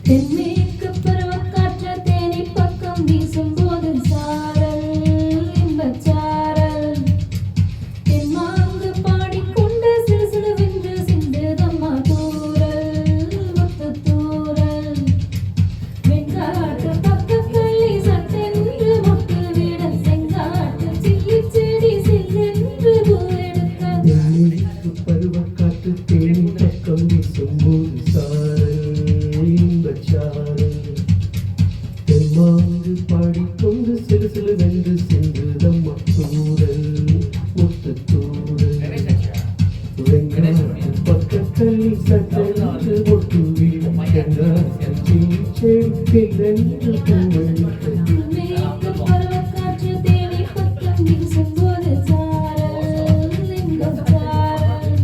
தென்மேற்கு பருவக்காற்று தேனி பக்கம் வீசும்போது சாரல் இன்பச்சாரல் தென்மாங்கு பாடிக்கொண்டு சிறுசிறுவென்று சிந்துதம்மா தூரல் முத்து தூரல் வெண்காட்டு பக்கக்கள்ளி சட்டென்று மொட்டு விட செங்காட்டு சில்லி செடி சில்லென்று பூவெடுக்க தென்மேற்கு பருவக்காற்று தேனி பக்கம் வீசும்போது சாரல் இன்பச்சாரல் தென்மாங்கு பாடிக்கொண்டு சிறுசிறுவென்று சிந்துதம்மா தூரல் முத்து தூரல் வெங்காட்டு பக்கக்கள்ளி சட்டென்று மொட்டு விட செங்காட்டு சில்லி செடி சில்லென்று பூவெடுக்க தென்மேற்கு பருவக்காற்று தேனி பக்கம் வீசும்போது சாரல் இன்பச்சாரல்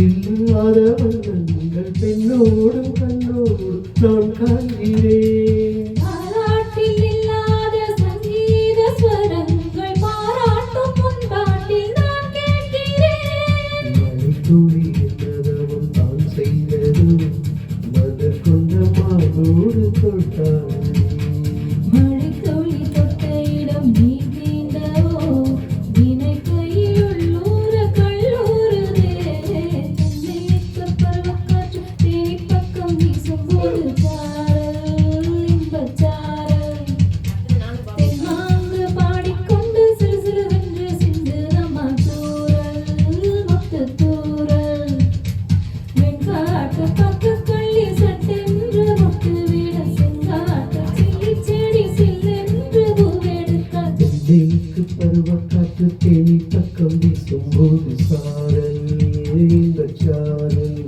இல்லாத வண்ணங்கள் பெண்ணோடும் கண்ணோடும் நான் காண்கிறேன் பாராட்டில் இல்லாத சங்கீத ஸ்வரங்கள் பாராட்டும் முன்பாட்டில் நான் கேட்கிறேன் மணித்துளி என்னதவம் தான் செய்தது மலர் கொண்ட மானோடு தொட்டாள் மழைத்துளி தொட்ட இடம் நீ தீண்டவோ வினை கையுள்ளூர கல்லூருதே தென்மேற்கு பருவக்காற்று தேனி பக்கம் வீசும்போது சாரல் இன்பச்சாரல் தென்மாங்கு பாடிக்கொண்டு சிறுசிறுவென்று சிந்துதம்மா தூரல் முத்து தூரல் வெண்காட்டு பக்கக்கள்ளி சட்டென்று மொட்டு விட செங்காட்டு சில்லி செடி சில்லென்று பூவெடுக்க தென்மேற்கு பருவக்காற்று தேனி பக்கம் வீசும்போது சாரல் இன்பச்சாரல்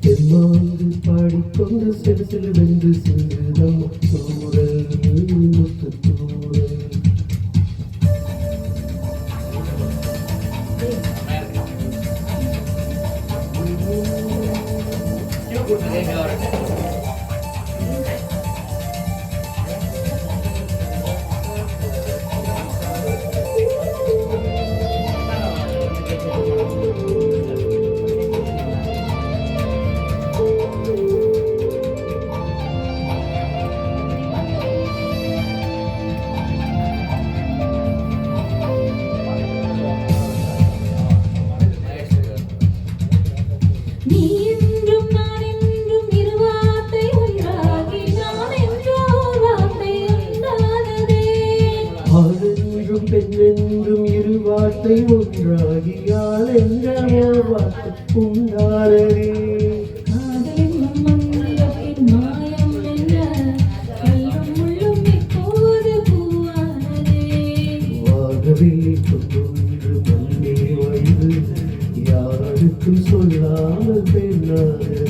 தென்மாங்கு பாடிக்கொண்டு சிறுசிறுவென்று சிந்துதம்மா தூரல் முத்து தூரல் நீ என்றும் நான் என்றும் இரு வார்த்தை ஒன்றாகி நான் என்ற ஓர் வார்த்தை உண்டானதே ஆணென்றும் பெண்ணென்றும் இரு வார்த்தை ஒன்றாகி ஆள் என்ற ஓர் வார்த்தை உண்டானதே காதலின் மந்திரத்தின் மாயம் என்ன கல்லும் முள்ளும் இப்போது பூவானதே வாகவில்லை கொண்டொன்று மண்ணே வயது யாருக்கும் சொல்லாமல் பெண்ணானதே